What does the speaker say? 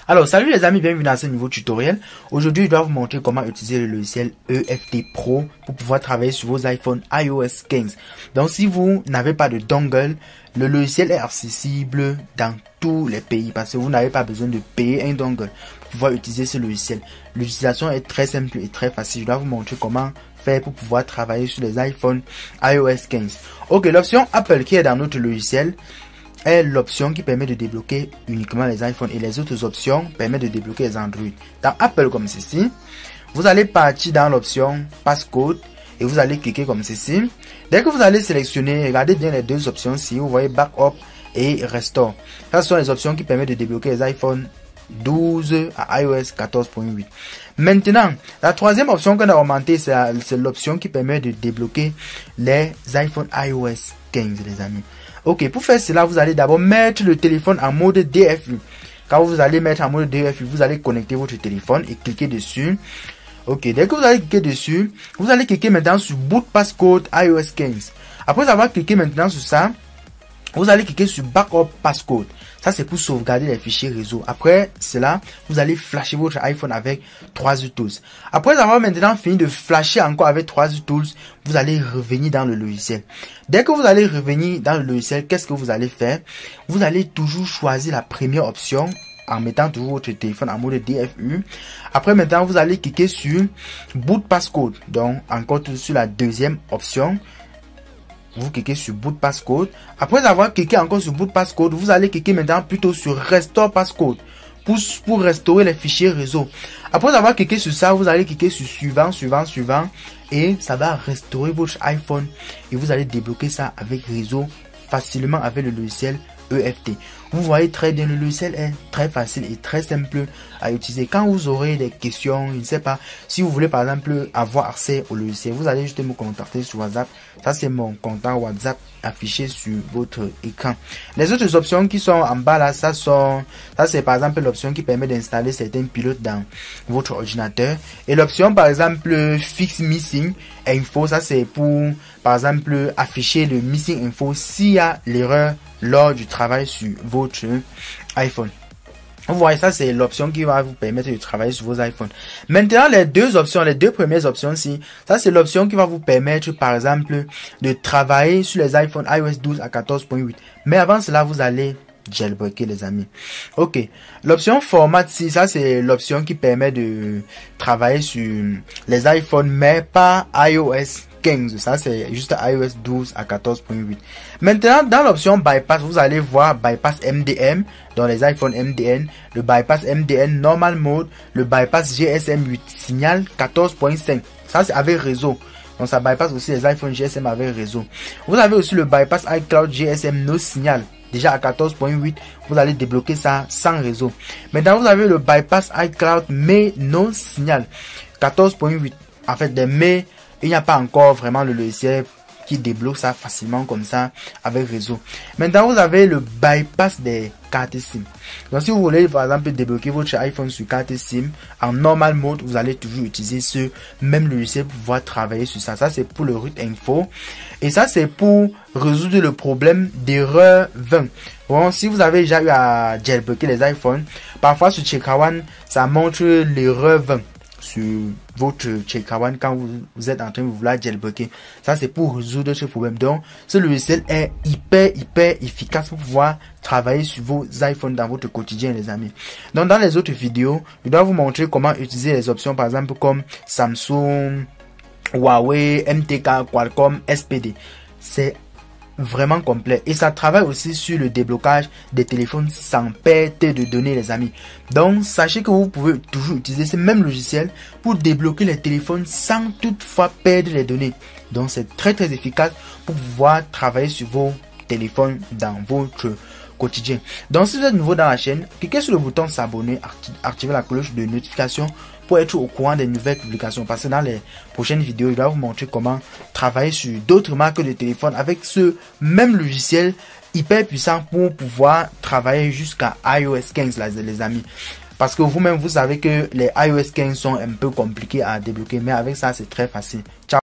Alors, salut les amis, bienvenue dans ce nouveau tutoriel. Aujourd'hui, je dois vous montrer comment utiliser le logiciel EFT Pro pour pouvoir travailler sur vos iPhone iOS 15. Donc, si vous n'avez pas de dongle, le logiciel est accessible dans tous les pays parce que vous n'avez pas besoin de payer un dongle pour pouvoir utiliser ce logiciel. L'utilisation est très simple et très facile. Je dois vous montrer comment faire pour pouvoir travailler sur les iPhone iOS 15. Ok, l'option Apple qui est dans notre logiciel est l'option qui permet de débloquer uniquement les iPhones et les autres options permettent de débloquer les Android. Dans Apple comme ceci, vous allez partir dans l'option passcode et vous allez cliquer comme ceci. Dès que vous allez sélectionner, regardez bien les deux options ici, vous voyez backup et restore. Ce sont les options qui permettent de débloquer les iPhone 12 à iOS 14.8. Maintenant, la troisième option qu'on a augmentée, c'est l'option qui permet de débloquer les iPhone iOS 15, les amis. Ok, pour faire cela, vous allez d'abord mettre le téléphone en mode DFU. Quand vous allez mettre en mode DFU, vous allez connecter votre téléphone et cliquer dessus. Ok, dès que vous allez cliquer dessus, vous allez cliquer maintenant sur Boot Passcode iOS 15. Après avoir cliqué maintenant sur ça, vous allez cliquer sur Backup Passcode. Ça, c'est pour sauvegarder les fichiers réseau. Après cela, vous allez flasher votre iPhone avec 3U Tools. Après avoir maintenant fini de flasher encore avec 3U Tools, vous allez revenir dans le logiciel. Dès que vous allez revenir dans le logiciel, qu'est-ce que vous allez faire? Vous allez toujours choisir la première option en mettant toujours votre téléphone en mode DFU. Après maintenant, vous allez cliquer sur Boot Passcode. Donc, encore sur la deuxième option. Vous cliquez sur Boot Passcode. Après avoir cliqué encore sur Boot Passcode, vous allez cliquer maintenant plutôt sur Restore Passcode pour restaurer les fichiers réseau. Après avoir cliqué sur ça, vous allez cliquer sur Suivant et ça va restaurer votre iPhone et vous allez débloquer ça avec réseau facilement avec le logiciel EFT. Vous voyez très bien, le logiciel est très facile et très simple à utiliser. Quand vous aurez des questions, je ne sais pas, si vous voulez par exemple avoir accès au logiciel, vous allez juste me contacter sur WhatsApp. Ça, c'est mon contact WhatsApp affiché sur votre écran. Les autres options qui sont en bas là, ça c'est par exemple l'option qui permet d'installer certains pilotes dans votre ordinateur. Et l'option par exemple Fix Missing Info, ça c'est pour par exemple afficher le Missing Info s'il y a l'erreur lors du travail sur votre iPhone. Vous voyez, ça c'est l'option qui va vous permettre de travailler sur vos iPhones. Maintenant, les deux premières options ici, ça c'est l'option qui va vous permettre par exemple de travailler sur les iPhones iOS 12 à 14.8. Mais avant cela, vous allez jailbreaker les amis. Ok, l'option format ici, ça c'est l'option qui permet de travailler sur les iPhones mais pas iOS 15, ça c'est juste iOS 12 à 14.8. Maintenant, dans l'option bypass, vous allez voir bypass MDM dans les iPhone MDN, le bypass MDN normal mode, le bypass GSM 8 signal 14.5. Ça c'est avec réseau. Donc ça bypass aussi les iPhone GSM avec réseau. Vous avez aussi le bypass iCloud GSM no signal. Déjà à 14.8, vous allez débloquer ça sans réseau. Maintenant, vous avez le bypass iCloud mais no signal 14.8. En fait, mais il n'y a pas encore vraiment le logiciel qui débloque ça facilement comme ça avec réseau. Maintenant, vous avez le bypass des cartes SIM. Donc, si vous voulez par exemple débloquer votre iPhone sur carte SIM en normal mode, vous allez toujours utiliser ce même logiciel pour pouvoir travailler sur ça. Ça, c'est pour le root info. Et ça, c'est pour résoudre le problème d'erreur 20. Bon, si vous avez déjà eu à jailbreaker les iPhones, parfois sur Chekawan, ça montre l'erreur 20. Sur votre Chekawan quand vous êtes en train de vouloir jailbreaker. Ça c'est pour résoudre ce problème. Donc ce logiciel est hyper efficace pour pouvoir travailler sur vos iPhones dans votre quotidien les amis. Donc dans les autres vidéos, je dois vous montrer comment utiliser les options par exemple comme Samsung, Huawei, MTK, Qualcomm, SPD. C'est vraiment complet et ça travaille aussi sur le déblocage des téléphones sans perte de données les amis. Donc sachez que vous pouvez toujours utiliser ce même logiciel pour débloquer les téléphones sans toutefois perdre les données. Donc c'est très efficace pour pouvoir travailler sur vos téléphones dans votre quotidien. Donc si vous êtes nouveau dans la chaîne, cliquez sur le bouton s'abonner, activez la cloche de notification pour être au courant des nouvelles publications. Parce que dans les prochaines vidéos, je vais vous montrer comment travailler sur d'autres marques de téléphone avec ce même logiciel hyper puissant pour pouvoir travailler jusqu'à iOS 15 les amis. Parce que vous-même, vous savez que les iOS 15 sont un peu compliqués à débloquer, mais avec ça, c'est très facile. Ciao.